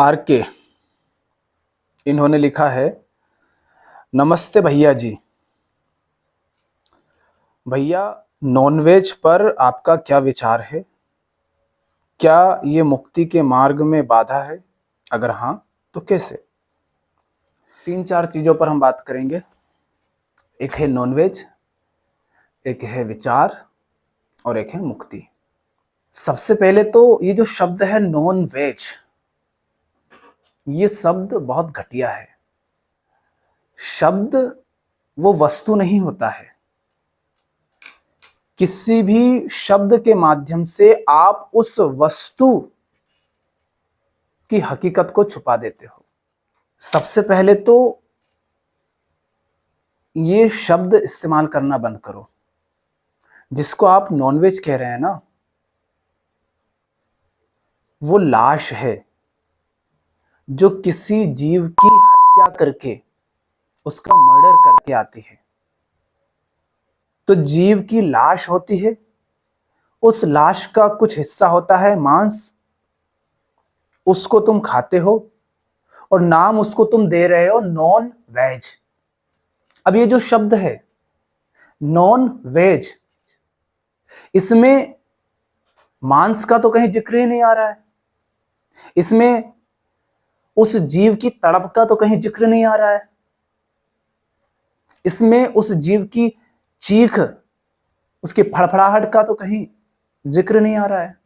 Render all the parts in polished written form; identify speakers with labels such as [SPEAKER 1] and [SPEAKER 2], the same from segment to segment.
[SPEAKER 1] Are के, इन्होंने लिखा है, नमस्ते भैया जी। भैया, नॉनवेज पर आपका क्या विचार है? क्या ये मुक्ति के मार्ग में बाधा है? अगर हाँ तो कैसे? 3-4 चीजों पर हम बात करेंगे। एक है नॉनवेज, एक है विचार और एक है मुक्ति। सबसे पहले तो ये जो शब्द है नॉन वेज, ये शब्द बहुत घटिया है। शब्द वो वस्तु नहीं होता है। किसी भी शब्द के माध्यम से आप उस वस्तु की हकीकत को छुपा देते हो। सबसे पहले तो ये शब्द इस्तेमाल करना बंद करो। जिसको आप नॉनवेज कह रहे हैं ना, वो लाश है जो किसी जीव की हत्या करके, उसका मर्डर करके आती है। तो जीव की लाश होती है, उस लाश का कुछ हिस्सा होता है मांस, उसको तुम खाते हो और नाम उसको तुम दे रहे हो नॉन वेज। अब ये जो शब्द है नॉन वेज, इसमें मांस का तो कहीं जिक्र ही नहीं आ रहा है। इसमें उस जीव की तड़प का तो कहीं जिक्र नहीं आ रहा है। इसमें उस जीव की चीख, उसकी फड़फड़ाहट का तो कहीं जिक्र नहीं आ रहा है।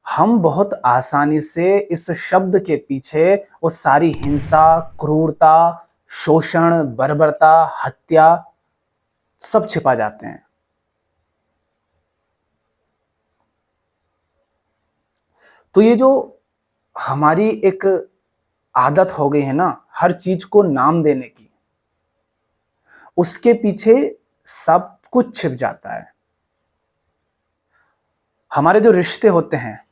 [SPEAKER 1] हम बहुत आसानी से इस शब्द के पीछे वो सारी हिंसा, क्रूरता, शोषण, बर्बरता, हत्या सब छिपा जाते हैं। तो ये जो हमारी एक आदत हो गई है ना हर चीज को नाम देने की, उसके पीछे सब कुछ छिप जाता है। हमारे जो रिश्ते होते हैं,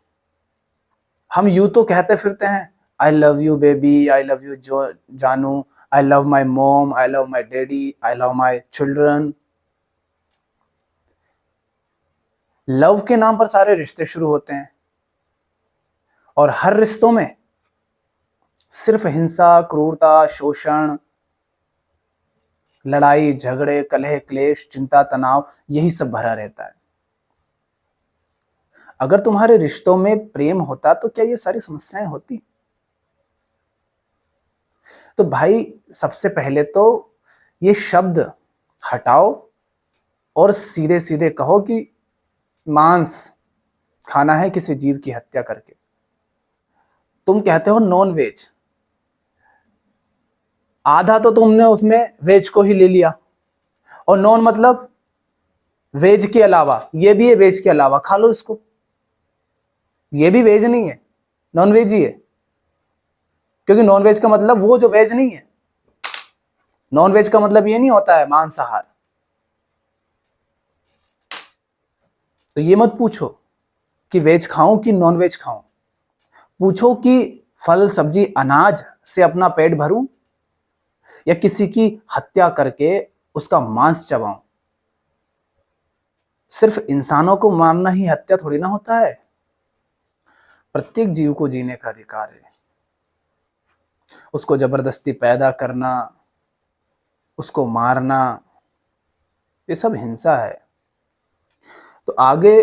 [SPEAKER 1] हम यूं तो कहते फिरते हैं, I love you baby, I love you जो जानू, I love my mom, I love my daddy, I love my children. Love के नाम पर सारे रिश्ते शुरू होते हैं और हर रिश्तों में सिर्फ हिंसा, क्रूरता, शोषण, लड़ाई झगड़े, कलह क्लेश, चिंता, तनाव, यही सब भरा रहता है। अगर तुम्हारे रिश्तों में प्रेम होता तो क्या ये सारी समस्याएं होती? तो भाई, सबसे पहले तो ये शब्द हटाओ और सीधे सीधे कहो कि मांस खाना है किसी जीव की हत्या करके। तुम कहते हो नॉन वेज, आधा तो तुमने उसमें वेज को ही ले लिया, और नॉन मतलब वेज के अलावा, ये भी है वेज के अलावा, खा लो इसको। ये भी वेज नहीं है, नॉन वेज ही है, क्योंकि नॉन वेज का मतलब वो जो वेज नहीं है। नॉन वेज का मतलब ये नहीं होता है मांसाहार। तो ये मत पूछो कि वेज खाऊं कि नॉन वेज खाऊं, पूछो कि फल सब्जी अनाज से अपना पेट भरूं या किसी की हत्या करके उसका मांस चबाऊं। सिर्फ इंसानों को मारना ही हत्या थोड़ी ना होता है। प्रत्येक जीव को जीने का अधिकार है। उसको जबरदस्ती पैदा करना, उसको मारना, ये सब हिंसा है। तो आगे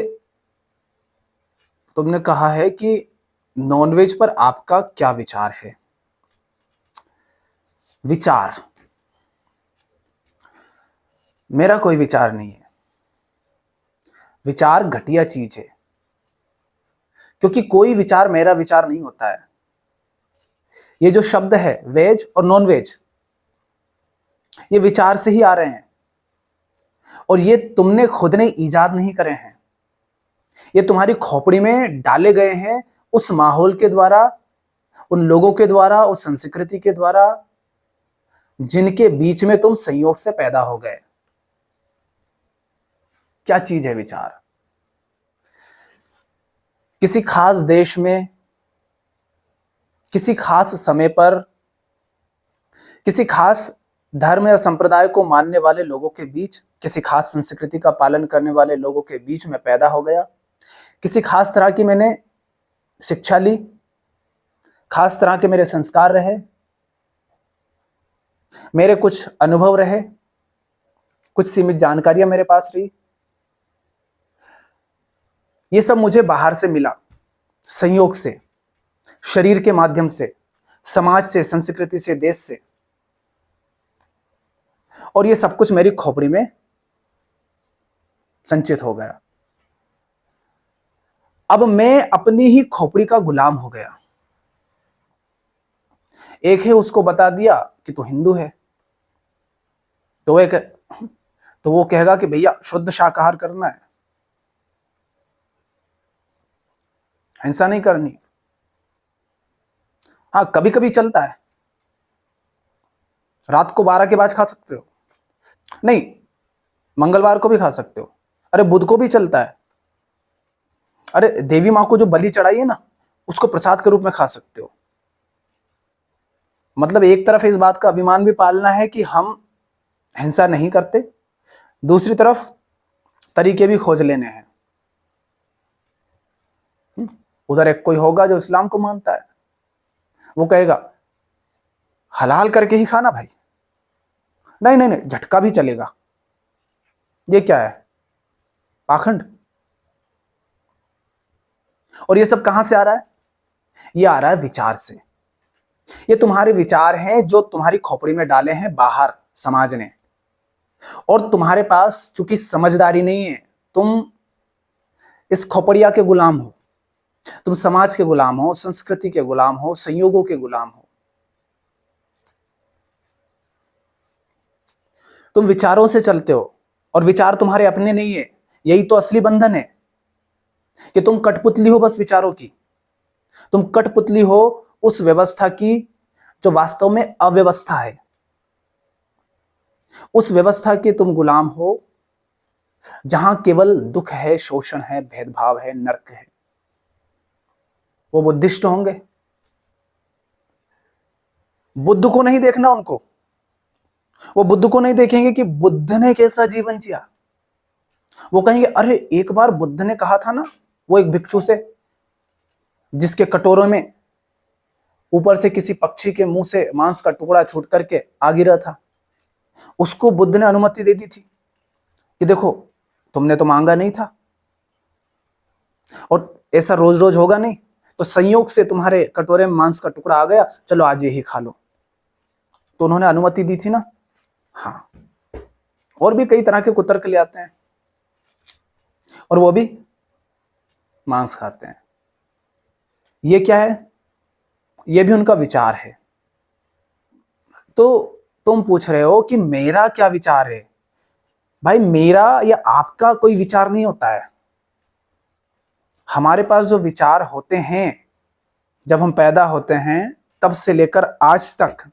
[SPEAKER 1] तुमने कहा है कि नॉनवेज पर आपका क्या विचार है? विचार, मेरा कोई विचार नहीं है। विचार घटिया चीज है, क्योंकि कोई विचार मेरा विचार नहीं होता है। ये जो शब्द है वेज और नॉन वेज, ये विचार से ही आ रहे हैं, और ये तुमने खुद ने इजाद नहीं करे हैं। ये तुम्हारी खोपड़ी में डाले गए हैं उस माहौल के द्वारा, उन लोगों के द्वारा, उस संस्कृति के द्वारा जिनके बीच में तुम संयोग से पैदा हो गए। क्या चीज है विचार? किसी खास देश में, किसी खास समय पर, किसी खास धर्म या संप्रदाय को मानने वाले लोगों के बीच, किसी खास संस्कृति का पालन करने वाले लोगों के बीच में पैदा हो गया। किसी खास तरह की मैंने शिक्षा ली, खास तरह के मेरे संस्कार रहे, मेरे कुछ अनुभव रहे, कुछ सीमित जानकारियां मेरे पास रही। ये सब मुझे बाहर से मिला, संयोग से, शरीर के माध्यम से, समाज से, संस्कृति से, देश से, और ये सब कुछ मेरी खोपड़ी में संचित हो गया। अब मैं अपनी ही खोपड़ी का गुलाम हो गया। एक है उसको बता दिया कि तू हिंदू है, तो वो कहेगा कि भैया शुद्ध शाकाहार करना है, हिंसा नहीं करनी। हाँ, कभी कभी चलता है, रात को 12 के बाद खा सकते हो, नहीं मंगलवार को भी खा सकते हो, अरे बुध को भी चलता है, अरे देवी माँ को जो बलि चढ़ाई है ना, उसको प्रसाद के रूप में खा सकते हो। मतलब एक तरफ इस बात का अभिमान भी पालना है कि हम हिंसा नहीं करते, दूसरी तरफ तरीके भी खोज लेने हैं। उधर एक कोई होगा जो इस्लाम को मानता है, वो कहेगा हलाल करके ही खाना भाई, नहीं नहीं नहीं झटका भी चलेगा। ये क्या है, पाखंड। और ये सब कहां से आ रहा है? ये आ रहा है विचार से। ये तुम्हारे विचार हैं जो तुम्हारी खोपड़ी में डाले हैं बाहर समाज ने, और तुम्हारे पास चूंकि समझदारी नहीं है, तुम इस खोपड़िया के गुलाम हो, तुम समाज के गुलाम हो, संस्कृति के गुलाम हो, संयोगों के गुलाम हो। तुम विचारों से चलते हो और विचार तुम्हारे अपने नहीं है। यही तो असली बंधन है कि तुम कठपुतली हो बस विचारों की। तुम कठपुतली हो उस व्यवस्था की जो वास्तव में अव्यवस्था है। उस व्यवस्था के तुम गुलाम हो जहां केवल दुख है, शोषण है, भेदभाव है, नरक है। वो बुद्धिस्ट होंगे, बुद्ध को नहीं देखना उनको, वो बुद्ध को नहीं देखेंगे कि बुद्ध ने कैसा जीवन जिया। वो कहेंगे अरे एक बार बुद्ध ने कहा था ना वो एक भिक्षु से, जिसके कटोरों में ऊपर से किसी पक्षी के मुंह से मांस का टुकड़ा छूट करके आ गिरा था, उसको बुद्ध ने अनुमति दे दी थी कि देखो तुमने तो मांगा नहीं था और ऐसा रोज रोज होगा नहीं, तो संयोग से तुम्हारे कटोरे में मांस का टुकड़ा आ गया, चलो आज यही खा लो। तो उन्होंने अनुमति दी थी ना। हाँ, और भी कई तरह के कुतर्क ले आते हैं और वो भी मांस खाते हैं। ये क्या है? ये भी उनका विचार है। तो तुम पूछ रहे हो कि मेरा क्या विचार है? भाई मेरा या आपका कोई विचार नहीं होता है। हमारे पास जो विचार होते हैं जब हम पैदा होते हैं तब से लेकर आज तक,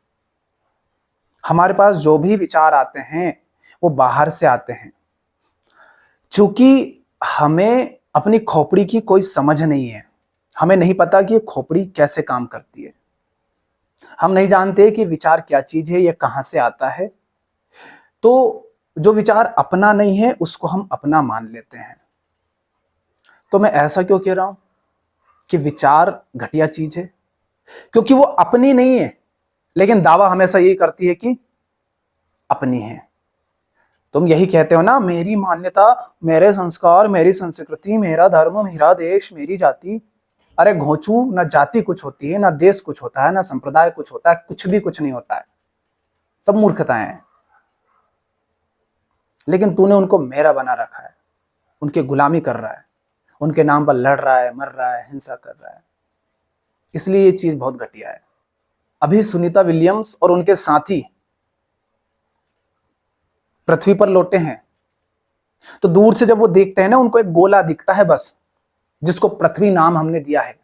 [SPEAKER 1] हमारे पास जो भी विचार आते हैं वो बाहर से आते हैं। चूंकि हमें अपनी खोपड़ी की कोई समझ नहीं है, हमें नहीं पता कि ये खोपड़ी कैसे काम करती है, हम नहीं जानते कि विचार क्या चीज है, ये कहां से आता है। तो जो विचार अपना नहीं है उसको हम अपना मान लेते हैं। तो मैं ऐसा क्यों कह रहा हूं कि विचार घटिया चीज है? क्योंकि वो अपनी नहीं है, लेकिन दावा हमेशा यही करती है कि अपनी है। तुम यही कहते हो ना, मेरी मान्यता, मेरे संस्कार, मेरी संस्कृति, मेरा धर्म, मेरा देश, मेरी जाति। अरे घोंचू, ना जाति कुछ होती है, ना देश कुछ होता है, ना संप्रदाय कुछ होता है, कुछ भी कुछ नहीं होता है, सब मूर्खताएं हैं। लेकिन तूने उनको मेरा बना रखा है, उनकी गुलामी कर रहा है, उनके नाम पर लड़ रहा है, मर रहा है, हिंसा कर रहा है। इसलिए ये चीज बहुत घटिया है। अभी सुनीता विलियम्स और उनके साथी पृथ्वी पर लौटे हैं, तो दूर से जब वो देखते हैं ना, उनको एक गोला दिखता है बस, जिसको पृथ्वी नाम हमने दिया है।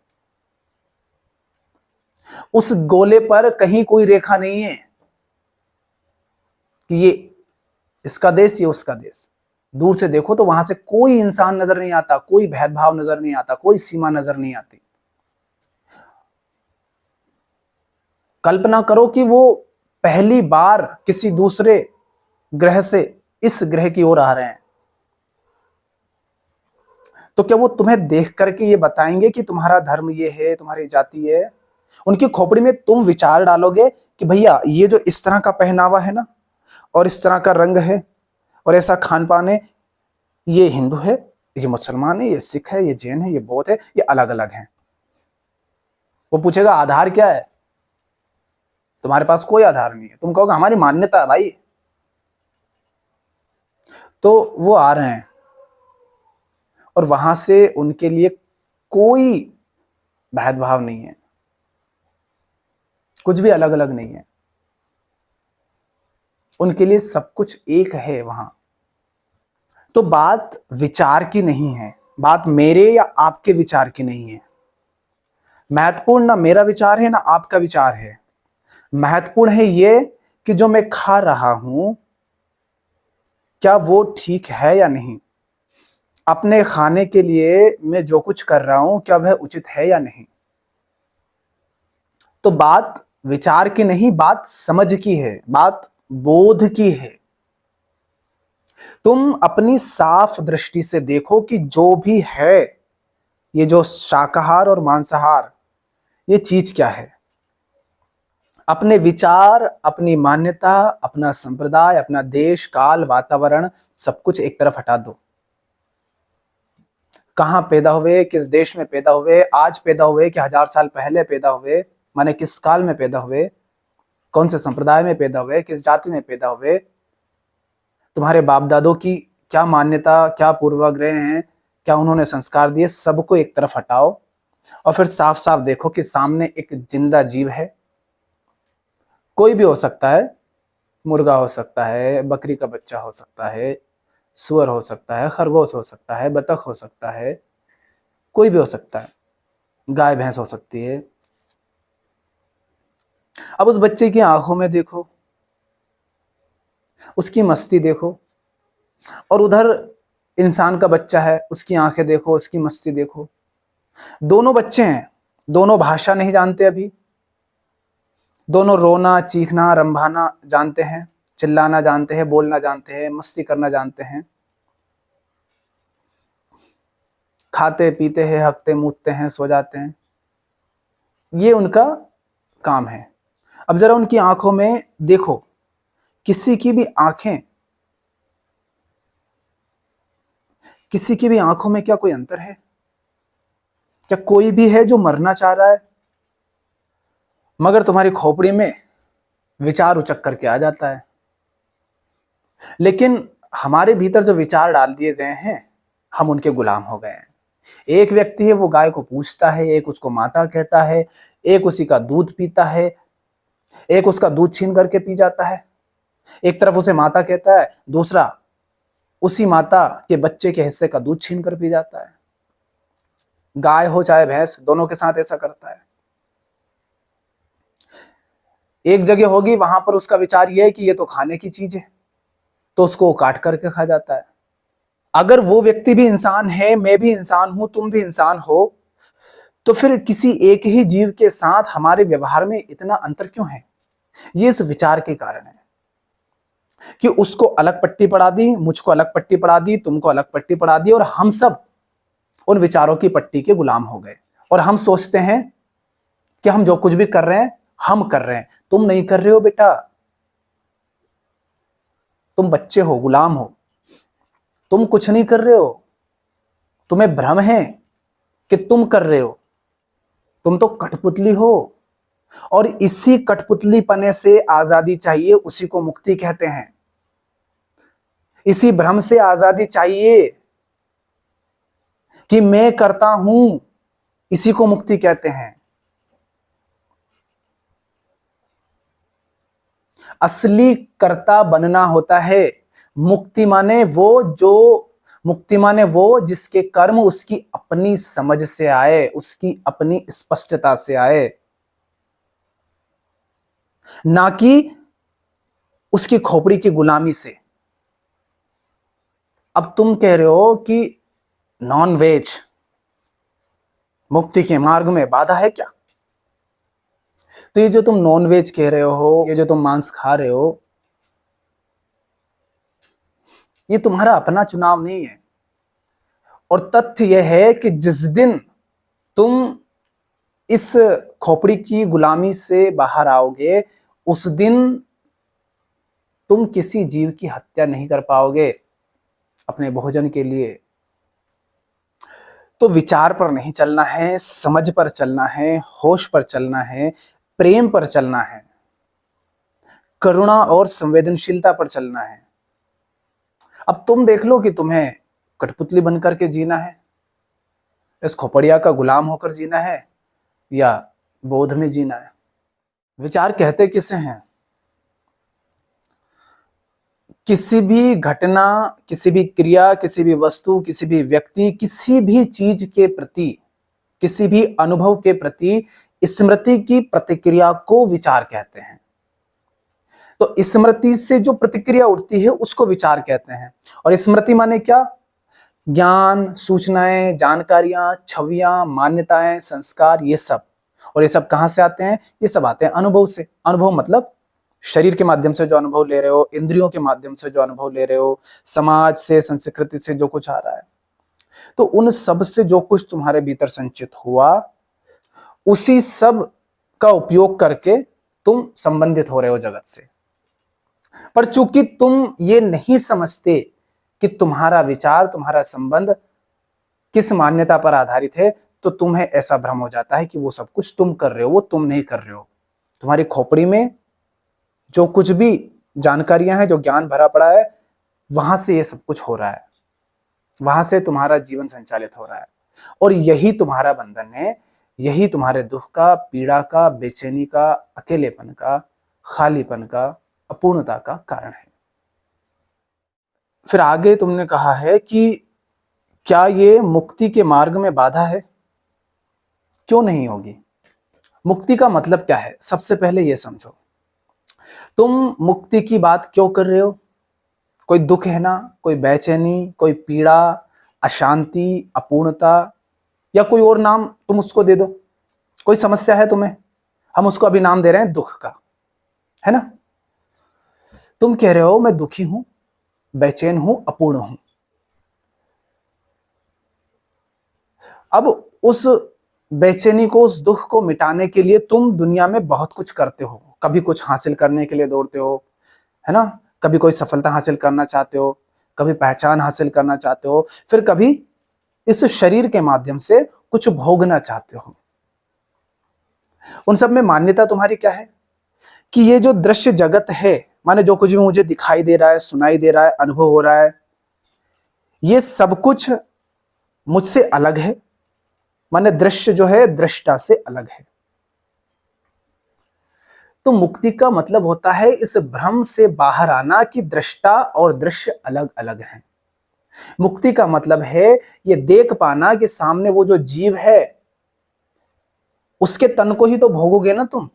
[SPEAKER 1] उस गोले पर कहीं कोई रेखा नहीं है कि ये इसका देश, ये उसका देश। दूर से देखो तो वहां से कोई इंसान नजर नहीं आता, कोई भेदभाव नजर नहीं आता, कोई सीमा नजर नहीं आती। कल्पना करो कि वो पहली बार किसी दूसरे ग्रह से इस ग्रह की ओर आ रहे हैं, तो क्या वो तुम्हें देख करके ये बताएंगे कि तुम्हारा धर्म ये है, तुम्हारी जाति है? उनकी खोपड़ी में तुम विचार डालोगे कि भैया ये जो इस तरह का पहनावा है ना, और इस तरह का रंग है, और ऐसा खान पान है, ये हिंदू है, ये मुसलमान है, ये सिख है, ये जैन है, ये बौद्ध है, ये अलग अलग हैं। वो पूछेगा आधार क्या है? तुम्हारे पास कोई आधार नहीं है, तुम कहोगे हमारी मान्यता है भाई। तो वो आ रहे हैं और वहां से उनके लिए कोई भेदभाव नहीं है, कुछ भी अलग अलग नहीं है, उनके लिए सब कुछ एक है वहां। तो बात विचार की नहीं है, बात मेरे या आपके विचार की नहीं है। महत्वपूर्ण ना मेरा विचार है ना आपका विचार है, महत्वपूर्ण है ये कि जो मैं खा रहा हूं क्या वो ठीक है या नहीं, अपने खाने के लिए मैं जो कुछ कर रहा हूं क्या वह उचित है या नहीं। तो बात विचार की नहीं, बात समझ की है, बात बोध की है। तुम अपनी साफ दृष्टि से देखो कि जो भी है, ये जो शाकाहार और मांसाहार, ये चीज क्या है। अपने विचार, अपनी मान्यता, अपना संप्रदाय, अपना देश काल वातावरण सब कुछ एक तरफ हटा दो। कहां पैदा हुए, किस देश में पैदा हुए, आज पैदा हुए कि 1000 साल पहले पैदा हुए, माने किस काल में पैदा हुए, कौन से संप्रदाय में पैदा हुए, किस जाति में पैदा हुए, तुम्हारे बाप दादों की क्या मान्यता, क्या पूर्वाग्रह हैं, क्या उन्होंने संस्कार दिए, सबको एक तरफ हटाओ और फिर साफ साफ देखो कि सामने एक जिंदा जीव है। कोई भी हो सकता है, मुर्गा हो सकता है, बकरी का बच्चा हो सकता है, सुअर हो सकता है, खरगोश हो सकता है, बतख हो सकता है, कोई भी हो सकता है, गाय भैंस हो सकती है। अब उस बच्चे की आंखों में देखो, उसकी मस्ती देखो, और उधर इंसान का बच्चा है, उसकी आंखें देखो, उसकी मस्ती देखो। दोनों बच्चे हैं, दोनों भाषा नहीं जानते अभी, दोनों रोना चीखना रंभाना जानते हैं, चिल्लाना जानते हैं, बोलना जानते हैं, मस्ती करना जानते हैं, खाते पीते हैं, हकते मूतते हैं, सो जाते हैं, ये उनका काम है। अब जरा उनकी आंखों में देखो, किसी की भी आंखें, किसी की भी आंखों में क्या कोई अंतर है? क्या कोई भी है जो मरना चाह रहा है? मगर तुम्हारी खोपड़ी में विचार उचक करके आ जाता है। लेकिन हमारे भीतर जो विचार डाल दिए गए हैं, हम उनके गुलाम हो गए हैं। एक व्यक्ति है, वो गाय को पूजता है, एक उसको माता कहता है, एक उसी का दूध पीता है, एक उसका दूध छीन करके पी जाता है, एक तरफ उसे माता कहता है, दूसरा उसी माता के बच्चे के हिस्से का दूध छीन कर पी जाता है। गाय हो चाहे भैंस, दोनों के साथ ऐसा करता है। एक जगह होगी वहां पर उसका विचार यह है कि ये तो खाने की चीज है, तो उसको काट करके खा जाता है। अगर वो व्यक्ति भी इंसान है, मैं भी इंसान हूं, तुम भी इंसान हो, तो फिर किसी एक ही जीव के साथ हमारे व्यवहार में इतना अंतर क्यों है? ये इस विचार के कारण है कि उसको अलग पट्टी पड़ा दी, मुझको अलग पट्टी पड़ा दी, तुमको अलग पट्टी पड़ा दी, और हम सब उन विचारों की पट्टी के गुलाम हो गए। और हम सोचते हैं कि हम जो कुछ भी कर रहे हैं हम कर रहे हैं। तुम नहीं कर रहे हो बेटा, तुम बच्चे हो, गुलाम हो, तुम कुछ नहीं कर रहे हो, तुम्हें भ्रम है कि तुम कर रहे हो, तुम तो कठपुतली हो। और इसी कठपुतली पने से आजादी चाहिए, उसी को मुक्ति कहते हैं। इसी भ्रम से आजादी चाहिए कि मैं करता हूं, इसी को मुक्ति कहते हैं। असली कर्ता बनना होता है। मुक्ति माने वो जो, मुक्ति माने वो जिसके कर्म उसकी अपनी समझ से आए, उसकी अपनी स्पष्टता से आए, ना कि उसकी खोपड़ी की गुलामी से। अब तुम कह रहे हो कि नॉन वेज मुक्ति के मार्ग में बाधा है क्या? तो ये जो तुम नॉन वेज कह रहे हो, ये जो तुम मांस खा रहे हो, ये तुम्हारा अपना चुनाव नहीं है। और तथ्य यह है कि जिस दिन तुम इस खोपड़ी की गुलामी से बाहर आओगे, उस दिन तुम किसी जीव की हत्या नहीं कर पाओगे अपने भोजन के लिए। तो विचार पर नहीं चलना है, समझ पर चलना है, होश पर चलना है, प्रेम पर चलना है, करुणा और संवेदनशीलता पर चलना है। अब तुम देख लो कि तुम्हें कठपुतली बनकर के जीना है, इस खोपड़िया का गुलाम होकर जीना है, या बोध में जीना है। विचार कहते किसे हैं? किसी भी घटना, किसी भी क्रिया, किसी भी वस्तु, किसी भी व्यक्ति, किसी भी चीज के प्रति, किसी भी अनुभव के प्रति स्मृति की प्रतिक्रिया को विचार कहते हैं। तो स्मृति से जो प्रतिक्रिया उठती है उसको विचार कहते हैं। और स्मृति माने क्या? ज्ञान, सूचनाएं, जानकारियां, छवियां, मान्यताएं, संस्कार, ये सब। और ये सब कहां से आते हैं? ये सब आते हैं अनुभव से। अनुभव मतलब शरीर के माध्यम से जो अनुभव ले रहे हो, इंद्रियों के माध्यम से जो अनुभव ले रहे हो, समाज से, संस्कृति से जो कुछ आ रहा है, तो उन सब से जो कुछ तुम्हारे भीतर संचित हुआ, उसी सब का उपयोग करके तुम संबंधित हो रहे हो जगत से। पर चूंकि तुम ये नहीं समझते कि तुम्हारा विचार, तुम्हारा संबंध किस मान्यता पर आधारित है, तो तुम्हें ऐसा भ्रम हो जाता है कि वो सब कुछ तुम कर रहे हो, वो तुम नहीं कर रहे हो। तुम्हारी खोपड़ी में जो कुछ भी जानकारियां हैं, जो ज्ञान भरा पड़ा है, वहां से ये सब कुछ हो रहा है, वहां से तुम्हारा जीवन संचालित हो रहा है। और यही तुम्हारा बंधन है, यही तुम्हारे दुख का, पीड़ा का, बेचैनी का, अकेलेपन का, खालीपन का, अपूर्णता का कारण है। फिर आगे तुमने कहा है कि क्या ये मुक्ति के मार्ग में बाधा है? क्यों नहीं होगी? मुक्ति का मतलब क्या है? सबसे पहले ये समझो, तुम मुक्ति की बात क्यों कर रहे हो? कोई दुख है ना, कोई बेचैनी, कोई पीड़ा, अशांति, अपूर्णता, या कोई और नाम तुम उसको दे दो। कोई समस्या है तुम्हें, हम उसको अभी नाम दे रहे हैं दुख का, है ना? तुम कह रहे हो मैं दुखी हूं, बेचैन हूं, अपूर्ण हूं। अब उस बेचैनी को, उस दुख को मिटाने के लिए तुम दुनिया में बहुत कुछ करते हो। कभी कुछ हासिल करने के लिए दौड़ते हो, है ना? कभी कोई सफलता हासिल करना चाहते हो, कभी पहचान हासिल करना चाहते हो, फिर कभी इस शरीर के माध्यम से कुछ भोगना चाहते हो। उन सब में मान्यता तुम्हारी क्या है? कि ये जो दृश्य जगत है, माने जो कुछ भी मुझे दिखाई दे रहा है, सुनाई दे रहा है, अनुभव हो रहा है, ये सब कुछ मुझसे अलग है। माने दृश्य जो है दृष्टा से अलग है। तो मुक्ति का मतलब होता है इस भ्रम से बाहर आना कि दृष्टा और दृश्य अलग अलग हैं। मुक्ति का मतलब है ये देख पाना कि सामने वो जो जीव है, उसके तन को ही तो भोगोगे ना तुम।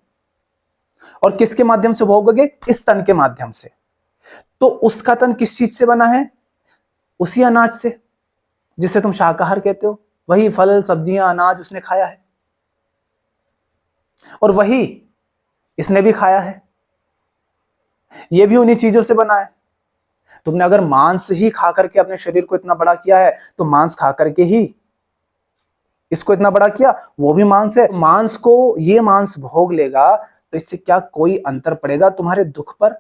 [SPEAKER 1] और किसके माध्यम से भोगोगे? इस तन के माध्यम से। तो उसका तन किस चीज से बना है? उसी अनाज से जिसे तुम शाकाहार कहते हो। वही फल, सब्जियां, अनाज उसने खाया है, और वही इसने भी खाया है। ये भी उन्हीं चीजों से बना है। तुमने अगर मांस ही खा करके अपने शरीर को इतना बड़ा किया है, तो मांस खा करके ही इसको इतना बड़ा किया, वो भी मांस है। मांस को ये मांस भोग लेगा, तो इससे क्या कोई अंतर पड़ेगा तुम्हारे दुख पर?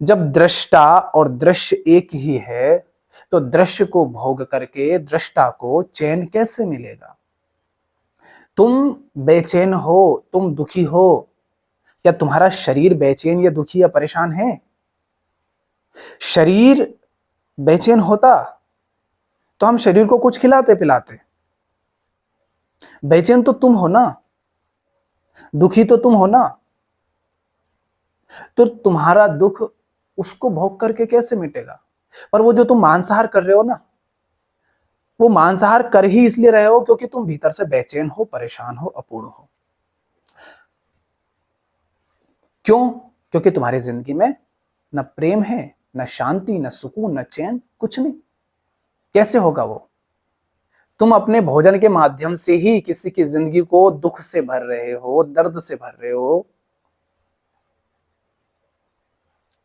[SPEAKER 1] जब दृष्टा और दृश्य एक ही है, तो दृश्य को भोग करके दृष्टा को चैन कैसे मिलेगा? तुम बेचैन हो, तुम दुखी हो, क्या तुम्हारा शरीर बेचैन या दुखी या परेशान है? शरीर बेचैन होता तो हम शरीर को कुछ खिलाते पिलाते। बेचैन तो तुम हो ना, दुखी तो तुम हो ना। तो तुम्हारा दुख उसको भोग करके कैसे मिटेगा? पर वो जो तुम मांसाहार कर रहे हो ना, वो मांसाहार कर ही इसलिए रहे हो क्योंकि तुम भीतर से बेचैन हो, परेशान हो, अपूर्ण हो। क्यों? क्योंकि तुम्हारी जिंदगी में न प्रेम है, न शांति, न सुकून, न चैन, कुछ नहीं। कैसे होगा वो? तुम अपने भोजन के माध्यम से ही किसी की जिंदगी को दुख से भर रहे हो, दर्द से भर रहे हो।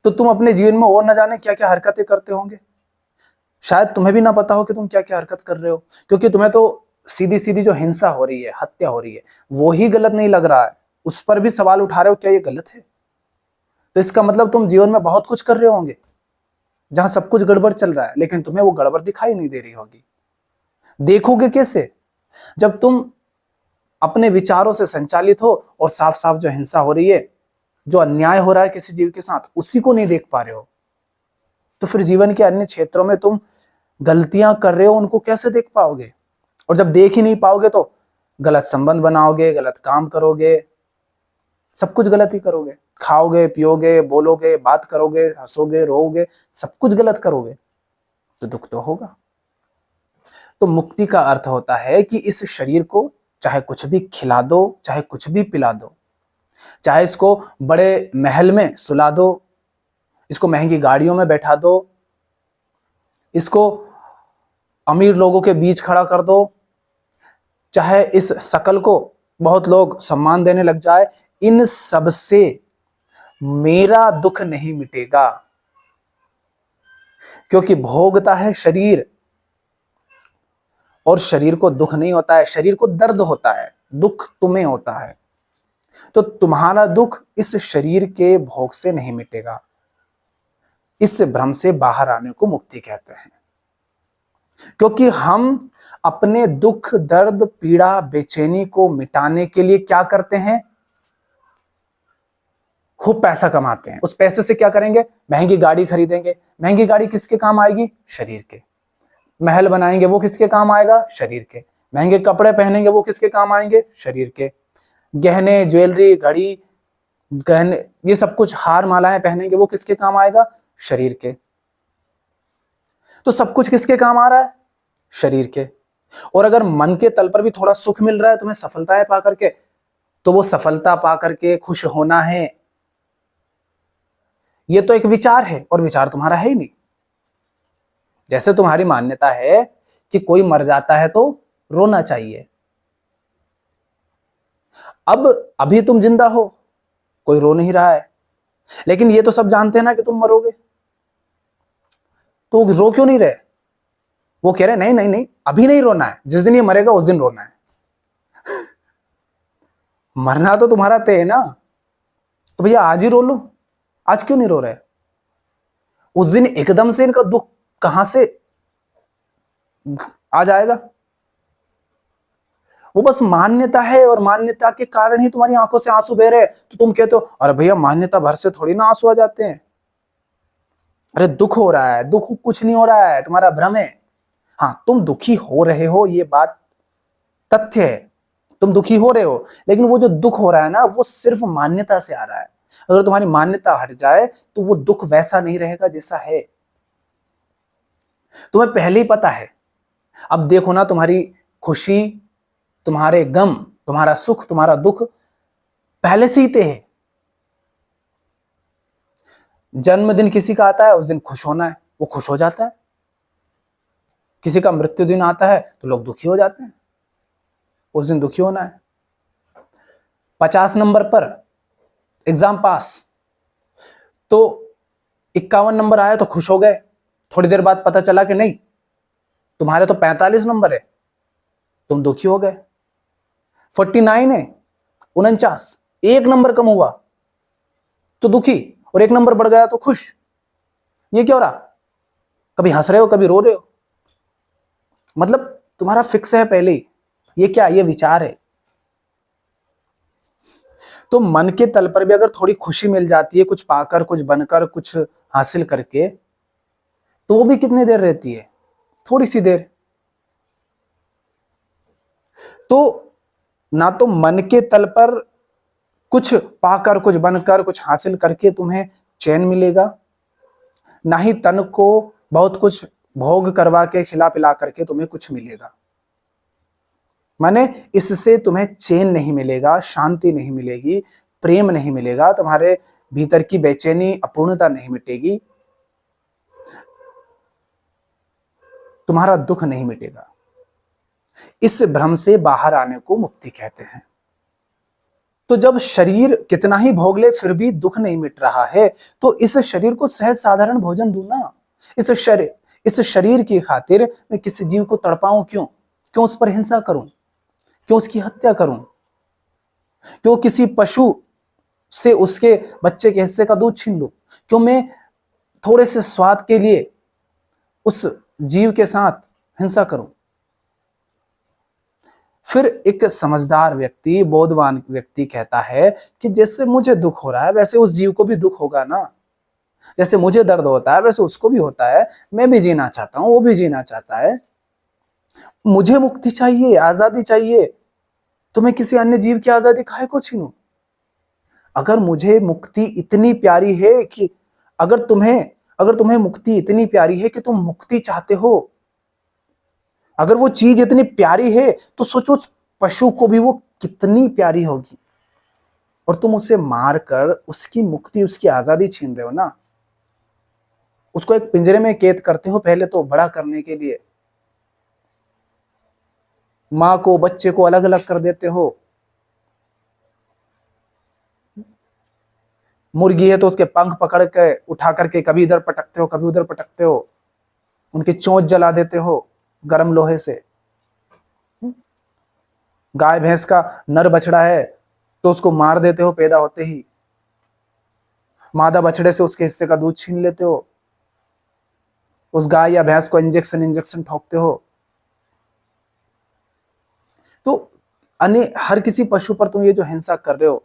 [SPEAKER 1] तो तुम अपने जीवन में और न जाने क्या क्या हरकतें करते होंगे। शायद तुम्हें भी ना पता हो कि तुम क्या क्या हरकत कर रहे हो, क्योंकि तुम्हें तो सीधी सीधी जो हिंसा हो रही है, हत्या हो रही है, वो ही गलत नहीं लग रहा है, उस पर भी सवाल उठा रहे हो क्या ये गलत है? तो इसका मतलब तुम जीवन में बहुत कुछ कर रहे होंगे जहां सब कुछ गड़बड़ चल रहा है, लेकिन तुम्हें वो गड़बड़ दिखाई नहीं दे रही होगी। देखोगे कैसे? जब तुम अपने विचारों से संचालित हो और साफ साफ जो हिंसा हो रही है, जो अन्याय हो रहा है किसी जीव के साथ, उसी को नहीं देख पा रहे हो, तो फिर जीवन के अन्य क्षेत्रों में तुम गलतियां कर रहे हो उनको कैसे देख पाओगे? और जब देख ही नहीं पाओगे तो गलत संबंध बनाओगे, गलत काम करोगे, सब कुछ गलत ही करोगे। खाओगे, पियोगे, बोलोगे, बात करोगे, हंसोगे, रोओगे, सब कुछ गलत करोगे, तो दुख तो होगा। तो मुक्ति का अर्थ होता है कि इस शरीर को चाहे कुछ भी खिला दो, चाहे कुछ भी पिला दो, चाहे इसको बड़े महल में सुला दो, इसको महंगी गाड़ियों में बैठा दो, इसको अमीर लोगों के बीच खड़ा कर दो, चाहे इस शकल को बहुत लोग सम्मान देने लग जाए, इन सब से मेरा दुख नहीं मिटेगा, क्योंकि भोगता है शरीर, और शरीर को दुख नहीं होता है, शरीर को दर्द होता है, दुख तुम्हें होता है। तो तुम्हारा दुख इस शरीर के भोग से नहीं मिटेगा। इस भ्रम से बाहर आने को मुक्ति कहते हैं, क्योंकि हम अपने दुख, दर्द, पीड़ा, बेचैनी को मिटाने के लिए क्या करते हैं? खूब पैसा कमाते हैं। उस पैसे से क्या करेंगे? महंगी गाड़ी खरीदेंगे। महंगी गाड़ी किसके काम आएगी? शरीर के। महल बनाएंगे, वो किसके काम आएगा? शरीर के। महंगे कपड़े पहनेंगे, वो किसके काम आएंगे? शरीर के। गहने, ज्वेलरी, घड़ी, गहने, ये सब कुछ, हार मालाएं पहनेंगे, वो किसके काम आएगा? शरीर के। तो सब कुछ किसके काम आ रहा है? शरीर के। और अगर मन के तल पर भी थोड़ा सुख मिल रहा है तुम्हें सफलताएं पा करके, तो वो सफलता पा करके खुश होना है, ये तो एक विचार है, और विचार तुम्हारा है ही नहीं। जैसे तुम्हारी मान्यता है कि कोई मर जाता है तो रोना चाहिए। अब अभी तुम जिंदा हो, कोई रो नहीं रहा है, लेकिन ये तो सब जानते हैं ना कि तुम मरोगे, तो रो क्यों नहीं रहे? वो कह रहे नहीं नहीं नहीं, अभी नहीं रोना है, जिस दिन ये मरेगा उस दिन रोना है। मरना तो तुम्हारा तय है ना, तो भैया आज ही रो लो, आज क्यों नहीं रो रहे? उस दिन एकदम से इनका दुख कहां से आ जाएगा? वो बस मान्यता है, और मान्यता के कारण ही तुम्हारी आंखों से आंसू बह रहे हैं। तो तुम कहते हो अरे भैया मान्यता भर से थोड़ी ना आंसू आ जाते हैं। अरे दुख हो रहा है, दुख कुछ नहीं हो रहा है, तुम्हारा भ्रम है। हाँ, तुम दुखी हो रहे हो, ये बात तथ्य है, तुम दुखी हो रहे हो, लेकिन वो जो दुख हो रहा है ना, वो सिर्फ मान्यता से आ रहा है। अगर तुम्हारी मान्यता हट जाए तो वो दुख वैसा नहीं रहेगा जैसा है। तुम्हें पहले ही पता है। अब देखो ना, तुम्हारी खुशी, तुम्हारे गम, तुम्हारा सुख, तुम्हारा दुख पहले से ही तय है। जन्मदिन किसी का आता है, उस दिन खुश होना है, वो खुश हो जाता है। किसी का मृत्यु दिन आता है तो लोग दुखी हो जाते हैं, उस दिन दुखी होना है। 50 नंबर पर एग्जाम पास, तो 51 नंबर आया तो खुश हो गए। थोड़ी देर बाद पता चला कि नहीं, तुम्हारे तो 45 नंबर है, तुम दुखी हो गए। 49 है, 49, एक नंबर कम हुआ तो दुखी, और एक नंबर बढ़ गया तो खुश। ये क्या हो रहा? कभी हंस रहे हो, कभी रो रहे हो, मतलब तुम्हारा फिक्स है पहले ही। ये क्या? ये विचार है। तो मन के तल पर भी अगर थोड़ी खुशी मिल जाती है, कुछ पाकर, कुछ बनकर, कुछ हासिल करके, तो वो भी कितनी देर रहती है? थोड़ी सी देर। तो ना तो मन के तल पर कुछ पाकर, कुछ बनकर, कुछ हासिल करके तुम्हें चैन मिलेगा, ना ही तन को बहुत कुछ भोग करवा के, खिला पिला करके तुम्हें कुछ मिलेगा। माने इससे तुम्हें चैन नहीं मिलेगा, शांति नहीं मिलेगी, प्रेम नहीं मिलेगा, तुम्हारे भीतर की बेचैनी, अपूर्णता नहीं मिटेगी, तुम्हारा दुख नहीं मिटेगा। इस भ्रम से बाहर आने को मुक्ति कहते हैं। तो जब शरीर कितना ही भोग ले फिर भी दुख नहीं मिट रहा है, तो इस शरीर को सहज साधारण भोजन दूं ना। इस शरीर की खातिर मैं किसी जीव को तड़पाऊं क्यों? क्यों उस पर हिंसा करूं? क्यों उसकी हत्या करूं? क्यों किसी पशु से उसके बच्चे के हिस्से का दूध छीन लूं? क्यों मैं थोड़े से स्वाद के लिए उस जीव के साथ हिंसा करूं? फिर एक समझदार व्यक्ति, बोधवान व्यक्ति कहता है कि जैसे मुझे दुख हो रहा है वैसे उस जीव को भी दुख होगा ना। जैसे मुझे दर्द होता है वैसे उसको भी होता है। मैं भी जीना चाहता हूं, वो भी जीना चाहता है। मुझे मुक्ति चाहिए, आजादी चाहिए, तो मैं किसी अन्य जीव की आजादी काहे को छीनूं? अगर मुझे मुक्ति इतनी प्यारी है कि अगर तुम्हें मुक्ति इतनी प्यारी है कि तुम मुक्ति चाहते हो, अगर वो चीज इतनी प्यारी है तो सोचो उस पशु को भी वो कितनी प्यारी होगी, और तुम उसे मारकर उसकी मुक्ति, उसकी आजादी छीन रहे हो ना। उसको एक पिंजरे में कैद करते हो पहले तो बड़ा करने के लिए, मां को बच्चे को अलग अलग कर देते हो। मुर्गी है तो उसके पंख पकड़ के उठा करके कभी इधर पटकते हो कभी उधर पटकते हो, उनकी चोंच जला देते हो गर्म लोहे से। गाय भैंस का नर बछड़ा है तो उसको मार देते हो पैदा होते ही, मादा बछड़े से उसके हिस्से का दूध छीन लेते हो, उस गाय या भैंस को इंजेक्शन ठोकते हो। तो अन्य हर किसी पशु पर तुम ये जो हिंसा कर रहे हो,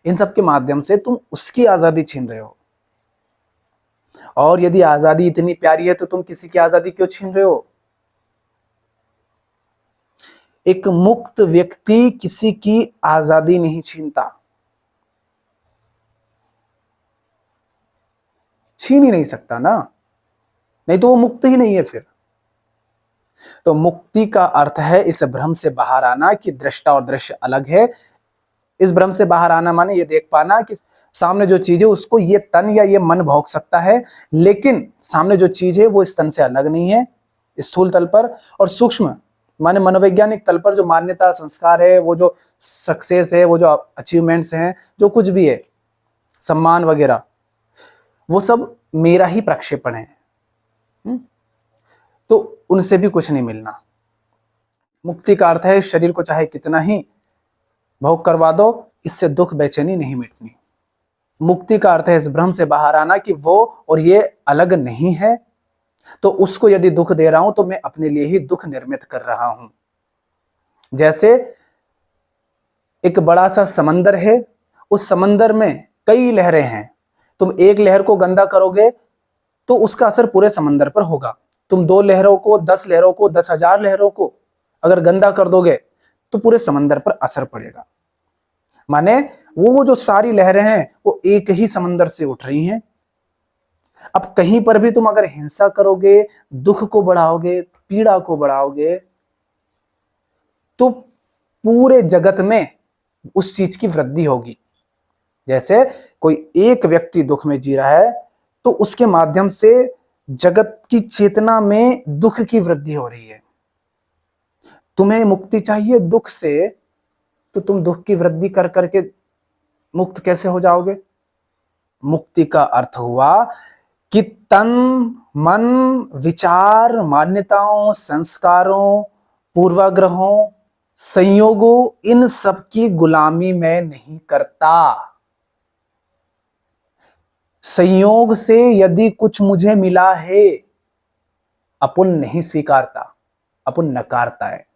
[SPEAKER 1] इन सब के माध्यम से तुम उसकी आजादी छीन रहे हो। और यदि आजादी इतनी प्यारी है तो तुम किसी की आजादी क्यों छीन रहे हो? एक मुक्त व्यक्ति किसी की आजादी नहीं छीनता, छीन ही नहीं सकता ना, नहीं तो वो मुक्त ही नहीं है फिर। तो मुक्ति का अर्थ है इस भ्रम से बाहर आना कि दृष्टा और दृश्य अलग है। इस भ्रम से बाहर आना माने ये देख पाना कि सामने जो चीज है उसको ये तन या ये मन भोग सकता है, लेकिन सामने जो चीज है वो इस तन से अलग नहीं है, स्थूल तल पर। और सूक्ष्म माने मनोवैज्ञानिक तल पर जो मान्यता, संस्कार है, वो जो सक्सेस है, वो जो अचीवमेंट्स हैं, जो कुछ भी है, सम्मान वगैरह, वो सब मेरा ही प्रक्षेपण है। तो उनसे भी कुछ नहीं मिलना। मुक्ति का अर्थ है शरीर को चाहे कितना ही भोग करवा दो, इससे दुख बेचैनी नहीं मिटनी। मुक्ति का अर्थ है इस भ्रम से बाहर आना कि वो और ये अलग नहीं है, तो उसको यदि दुख दे रहा हूं तो मैं अपने लिए ही दुख निर्मित कर रहा हूं। जैसे एक बड़ा सा समंदर है, उस समंदर में कई लहरें हैं, तुम एक लहर को गंदा करोगे तो उसका असर पूरे समंदर पर होगा। तुम 2 लहरों को, 10 लहरों को, 10,000 लहरों को अगर गंदा कर दोगे तो पूरे समंदर पर असर पड़ेगा। माने वो जो सारी लहरें हैं वो एक ही समंदर से उठ रही हैं। अब कहीं पर भी तुम अगर हिंसा करोगे, दुख को बढ़ाओगे, पीड़ा को बढ़ाओगे, तो पूरे जगत में उस चीज की वृद्धि होगी। जैसे कोई एक व्यक्ति दुख में जी रहा है तो उसके माध्यम से जगत की चेतना में दुख की वृद्धि हो रही है। तुम्हें मुक्ति चाहिए दुख से, तो तुम दुख की वृद्धि कर करके मुक्त कैसे हो जाओगे? मुक्ति का अर्थ हुआ कि तन, मन, विचार, मान्यताओं, संस्कारों, पूर्वाग्रहों, संयोगों, इन सब की गुलामी मैं नहीं करता। संयोग से यदि कुछ मुझे मिला है, अपुन नहीं स्वीकारता, अपुन नकारता है।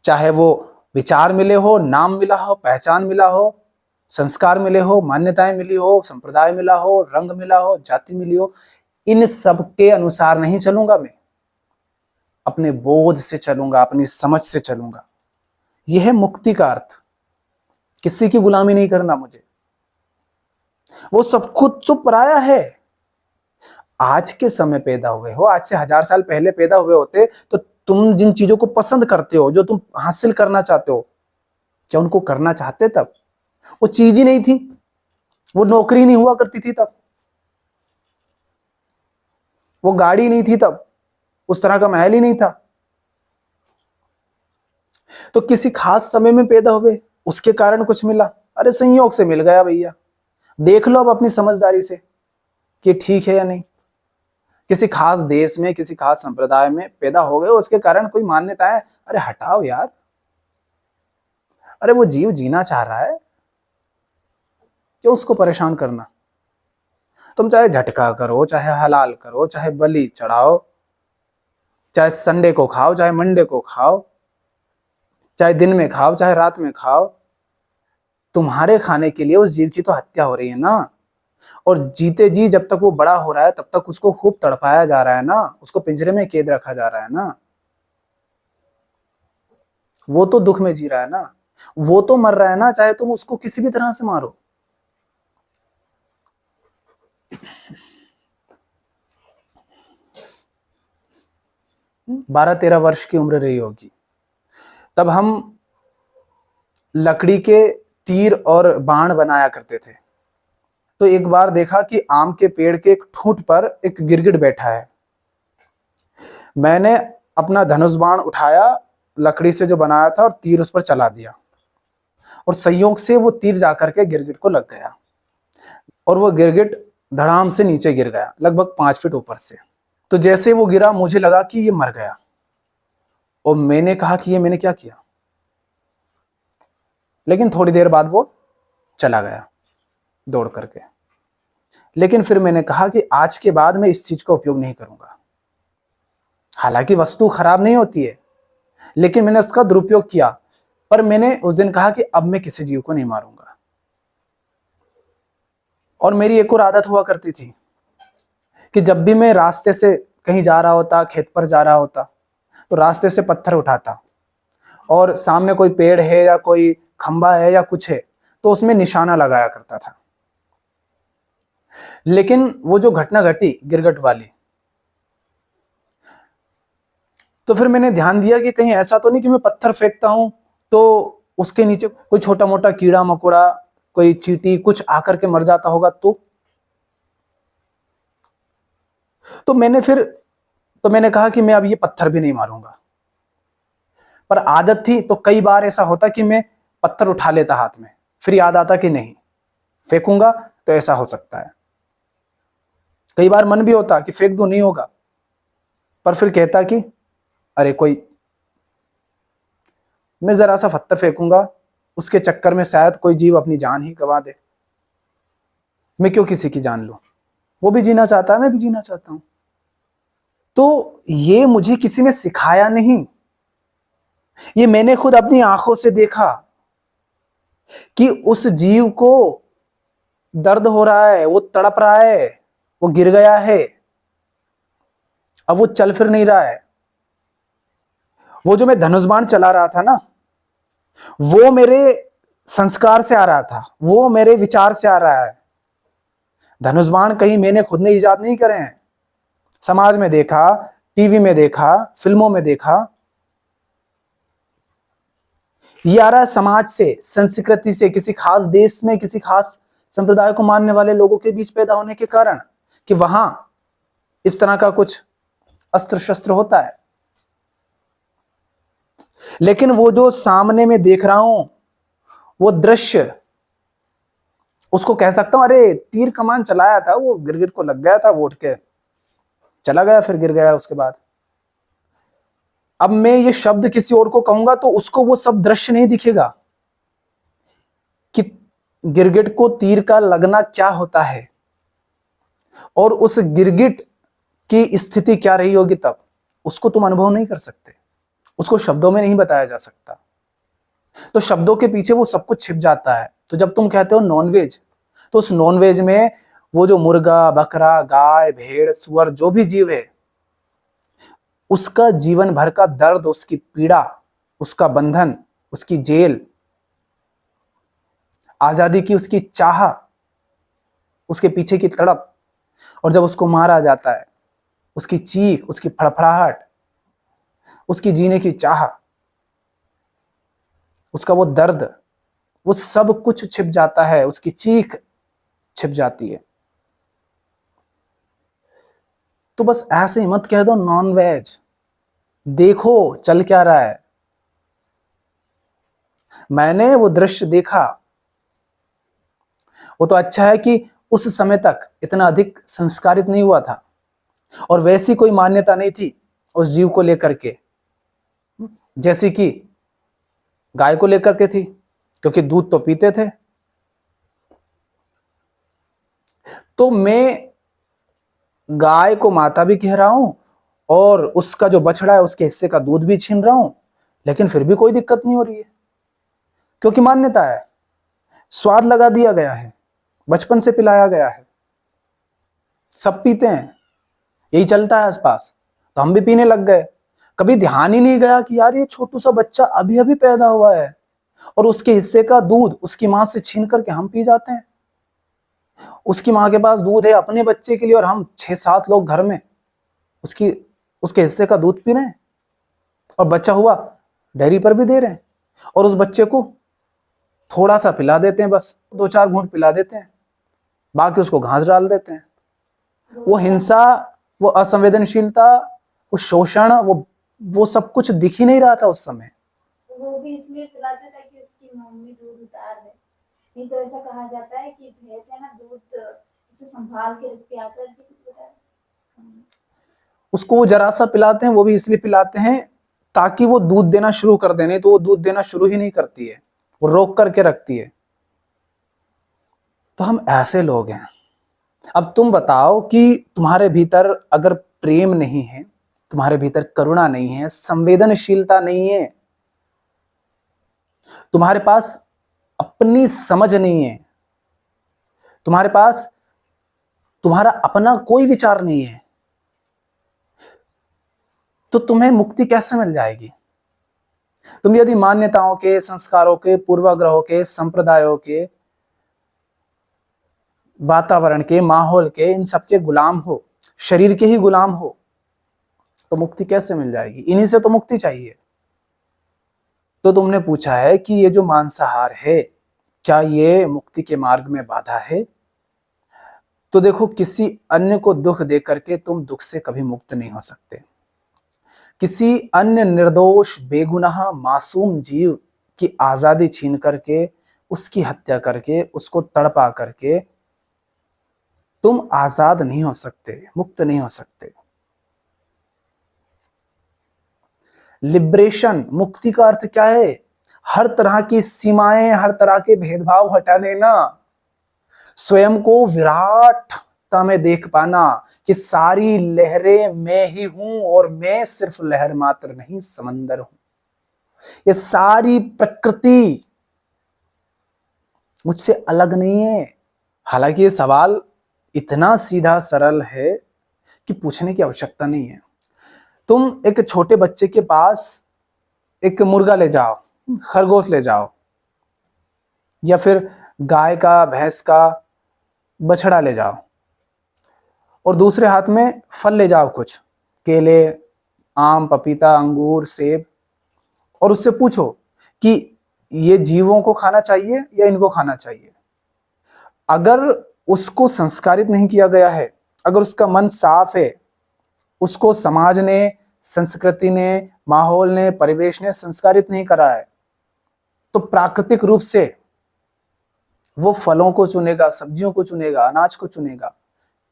[SPEAKER 1] चाहे वो विचार मिले हो, नाम मिला हो, पहचान मिला हो, संस्कार मिले हो, मान्यताएं मिली हो, संप्रदाय मिला हो, रंग मिला हो, जाति मिली हो, इन सब के अनुसार नहीं चलूंगा मैं, अपने बोध से चलूंगा, अपनी समझ से चलूंगा। यह है मुक्ति का अर्थ। किसी की गुलामी नहीं करना मुझे, वो सब खुद तो पराया है। आज के समय पैदा हुए हो, आज से 1000 साल पहले पैदा हुए होते तो तुम जिन चीजों को पसंद करते हो, जो तुम हासिल करना चाहते हो, क्या उनको करना चाहते? तब वो चीज ही नहीं थी, वो नौकरी नहीं हुआ करती थी तब, वो गाड़ी नहीं थी तब, उस तरह का महल ही नहीं था। तो किसी खास समय में पैदा हुए, उसके कारण कुछ मिला, अरे संयोग से मिल गया भैया। देख लो अब अपनी समझदारी से कि ठीक है या नहीं। किसी खास देश में, किसी खास संप्रदाय में पैदा हो गए, उसके कारण कोई मान्यताएं, अरे हटाओ यार, अरे वो जीव जीना चाह रहा है, क्यों उसको परेशान करना। तुम चाहे झटका करो, चाहे हलाल करो, चाहे बलि चढ़ाओ, चाहे संडे को खाओ, चाहे मंडे को खाओ, चाहे दिन में खाओ, चाहे रात में खाओ, तुम्हारे खाने के लिए उस जीव की तो हत्या हो रही है ना। और जीते जी जब तक वो बड़ा हो रहा है तब तक उसको खूब तड़पाया जा रहा है ना, उसको पिंजरे में कैद रखा जा रहा है ना। वो तो दुख में जी रहा है ना, वो तो मर रहा है ना, चाहे तुम उसको किसी भी तरह से मारो। 12-13 वर्ष की उम्र रही होगी तब हम लकड़ी के तीर और बाण बनाया करते थे। तो एक बार देखा कि आम के पेड़ के एक ठूंठ पर एक गिरगिट बैठा है। मैंने अपना धनुष बाण उठाया, लकड़ी से जो बनाया था, और तीर उस पर चला दिया, और संयोग से वो तीर जाकर के गिरगिट को लग गया, और वो गिरगिट धड़ाम से नीचे गिर गया, लगभग 5 फीट ऊपर से। तो जैसे वो गिरा मुझे लगा कि ये मर गया, और मैंने कहा कि ये मैंने क्या किया। लेकिन थोड़ी देर बाद वो चला गया दौड़ करके। लेकिन फिर मैंने कहा कि आज के बाद मैं इस चीज का उपयोग नहीं करूंगा। हालांकि वस्तु खराब नहीं होती है, लेकिन मैंने उसका दुरुपयोग किया। पर मैंने उस दिन कहा कि अब मैं किसी जीव को नहीं मारूंगा। और मेरी एक और आदत हुआ करती थी कि जब भी मैं रास्ते से कहीं जा रहा होता, खेत पर जा रहा होता, तो रास्ते से पत्थर उठाता, और सामने कोई पेड़ है या कोई खंबा है या कुछ है तो उसमें निशाना लगाया करता था। लेकिन वो जो घटना घटी गिरगिट वाली, तो फिर मैंने ध्यान दिया कि कहीं ऐसा तो नहीं कि मैं पत्थर फेंकता हूं तो उसके नीचे कोई छोटा मोटा कीड़ा मकोड़ा, कोई चींटी कुछ आकर के मर जाता होगा। तो मैंने कहा कि मैं अब ये पत्थर भी नहीं मारूंगा। पर आदत थी, तो कई बार ऐसा होता कि मैं पत्थर उठा लेता हाथ में, फिर याद आता कि नहीं फेंकूंगा तो ऐसा हो सकता है। कई बार मन भी होता कि फेंक दूं, नहीं होगा, पर फिर कहता कि अरे कोई, मैं जरा सा पत्थर फेंकूंगा, उसके चक्कर में शायद कोई जीव अपनी जान ही गंवा दे, मैं क्यों किसी की जान लूं। वो भी जीना चाहता है, मैं भी जीना चाहता हूं। तो ये मुझे किसी ने सिखाया नहीं, ये मैंने खुद अपनी आंखों से देखा कि उस जीव को दर्द हो रहा है, वो तड़प रहा है, वो गिर गया है, अब वो चल फिर नहीं रहा है। वो जो मैं धनुष बाण चला रहा था ना, वो मेरे संस्कार से आ रहा था, वो मेरे विचार से आ रहा है। धनुष बाण कहीं मैंने खुद ने इजाद नहीं करे हैं, समाज में देखा, टीवी में देखा, फिल्मों में देखा। ये आ रहा है समाज से, संस्कृति से, किसी खास देश में किसी खास संप्रदाय को मानने वाले लोगों के बीच पैदा होने के कारण, कि वहां इस तरह का कुछ अस्त्र शस्त्र होता है। लेकिन वो जो सामने में देख रहा हूं, वो दृश्य, उसको कह सकता हूं अरे तीर कमान चलाया था, वो गिरगिट को लग गया था, वो उठ के चला गया, फिर गिर गया उसके बाद। अब मैं ये शब्द किसी और को कहूंगा तो उसको वो सब दृश्य नहीं दिखेगा कि गिरगिट को तीर का लगना क्या होता है, और उस गिरगिट की स्थिति क्या रही होगी तब, उसको तुम अनुभव नहीं कर सकते, उसको शब्दों में नहीं बताया जा सकता। तो शब्दों के पीछे वो सब कुछ छिप जाता है। तो जब तुम कहते हो नॉनवेज, तो उस नॉनवेज में वो जो मुर्गा, बकरा, गाय, भेड़, सुअर, जो भी जीव है, उसका जीवन भर का दर्द, उसकी पीड़ा, उसका बंधन, उसकी जेल, आजादी की उसकी चाह, उसके पीछे की तड़प, और जब उसको मारा जाता है उसकी चीख, उसकी फड़फड़ाहट, उसकी जीने की चाह, उसका वो दर्द, वो सब कुछ छिप जाता है, उसकी चीख छिप जाती है। तो बस ऐसे ही मत कह दो नॉन वेज, देखो चल क्या रहा है। मैंने वो दृश्य देखा। वो तो अच्छा है कि उस समय तक इतना अधिक संस्कारित नहीं हुआ था, और वैसी कोई मान्यता नहीं थी उस जीव को लेकर के जैसी कि गाय को लेकर के थी, क्योंकि दूध तो पीते थे। तो मैं गाय को माता भी कह रहा हूं और उसका जो बछड़ा है उसके हिस्से का दूध भी छीन रहा हूं, लेकिन फिर भी कोई दिक्कत नहीं हो रही है, क्योंकि मान्यता है, स्वाद लगा दिया गया है, बचपन से पिलाया गया है, सब पीते हैं, यही चलता है आसपास, तो हम भी पीने लग गए। कभी ध्यान ही नहीं गया कि यार ये छोटू सा बच्चा अभी अभी पैदा हुआ है और उसके हिस्से का दूध उसकी मां से छीन करके हम पी जाते हैं। उसकी मां के पास दूध है अपने बच्चे के लिए और हम 6-7 लोग घर में उसके हिस्से का दूध पी रहे हैं, और बच्चा हुआ डेयरी पर भी दे रहे हैं, और उस बच्चे को थोड़ा सा पिला देते हैं, बस 2-4 घूंट पिला देते हैं, बाकी उसको घास डाल देते हैं। वो हिंसा, वो असंवेदनशीलता, वो शोषण, वो सब कुछ दिख ही नहीं रहा था उस समय।
[SPEAKER 2] वो भी इसलिए पिलाते थे कि उसकी मम्मी दूध उतार दे। नहीं तो ऐसा कहा जाता है कि भैंस है ना दूध इसे संभाल के रखती है। आचार्य जी कुछ बता रहे।
[SPEAKER 1] उसको वो जरा सा पिलाते हैं, वो भी इसलिए पिलाते हैं ताकि वो दूध देना शुरू कर दे, नहीं तो वो दूध देना शुरू ही नहीं करती है, वो रोक करके रखती है। तो हम ऐसे लोग हैं। अब तुम बताओ कि तुम्हारे भीतर अगर प्रेम नहीं है, तुम्हारे भीतर करुणा नहीं है, संवेदनशीलता नहीं है, तुम्हारे पास अपनी समझ नहीं है, तुम्हारे पास तुम्हारा अपना कोई विचार नहीं है, तो तुम्हें मुक्ति कैसे मिल जाएगी? तुम यदि मान्यताओं के, संस्कारों के, पूर्वाग्रहों के, संप्रदायों के, वातावरण के, माहौल के, इन सब के गुलाम हो, शरीर के ही गुलाम हो, तो मुक्ति कैसे मिल जाएगी? इन्हीं से तो मुक्ति चाहिए। तो तुमने पूछा है कि ये जो मांसाहार है क्या ये मुक्ति के मार्ग में बाधा है? तो देखो, किसी अन्य को दुख दे करके तुम दुख से कभी मुक्त नहीं हो सकते। किसी अन्य निर्दोष, बेगुनाह, मासूम जीव की आजादी छीन करके, उसकी हत्या करके, उसको तड़पा करके तुम आजाद नहीं हो सकते, मुक्त नहीं हो सकते। लिबरेशन, मुक्ति का अर्थ क्या है? हर तरह की सीमाएं, हर तरह के भेदभाव हटा देना, स्वयं को विराटता में देख पाना कि सारी लहरें मैं ही हूं और मैं सिर्फ लहर मात्र नहीं, समंदर हूं। ये सारी प्रकृति मुझसे अलग नहीं है। हालांकि ये सवाल इतना सीधा सरल है कि पूछने की आवश्यकता नहीं है। तुम एक छोटे बच्चे के पास एक मुर्गा ले जाओ, खरगोश ले जाओ, या फिर गाय का, भैंस का बछड़ा ले जाओ, और दूसरे हाथ में फल ले जाओ, कुछ केले, आम, पपीता, अंगूर, सेब, और उससे पूछो कि ये जीवों को खाना चाहिए या इनको खाना चाहिए। अगर उसको संस्कारित नहीं किया गया है, अगर उसका मन साफ है, उसको समाज ने, संस्कृति ने, माहौल ने, परिवेश ने संस्कारित नहीं करा है, तो प्राकृतिक रूप से वो फलों को चुनेगा, सब्जियों को चुनेगा, अनाज को चुनेगा,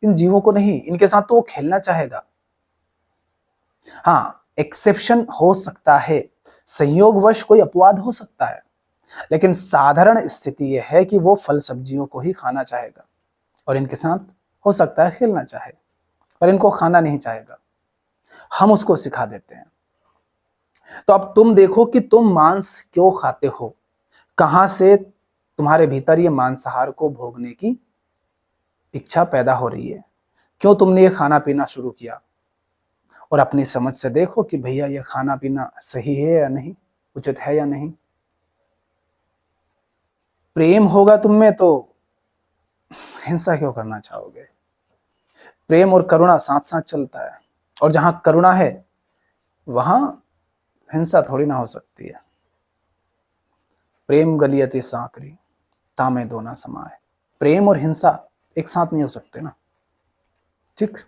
[SPEAKER 1] इन जीवों को नहीं। इनके साथ तो वो खेलना चाहेगा। हाँ, एक्सेप्शन हो सकता है, संयोगवश कोई अपवाद हो सकता है, लेकिन साधारण स्थिति यह है कि वो फल सब्जियों को ही खाना चाहेगा और इनके साथ हो सकता है खेलना चाहे, पर इनको खाना नहीं चाहेगा। हम उसको सिखा देते हैं। तो अब तुम देखो कि तुम मांस क्यों खाते हो, कहां से तुम्हारे भीतर ये मांसाहार को भोगने की इच्छा पैदा हो रही है, क्यों तुमने ये खाना पीना शुरू किया, और अपनी समझ से देखो कि भैया ये खाना पीना सही है या नहीं, उचित है या नहीं। प्रेम होगा तुम में तो हिंसा क्यों करना चाहोगे? प्रेम और करुणा साथ साथ चलता है, और जहां करुणा है वहां हिंसा थोड़ी ना हो सकती है। प्रेम गलियति साकरी, तामे दो ना समाए। प्रेम और हिंसा एक साथ नहीं हो सकते ना। ठीक।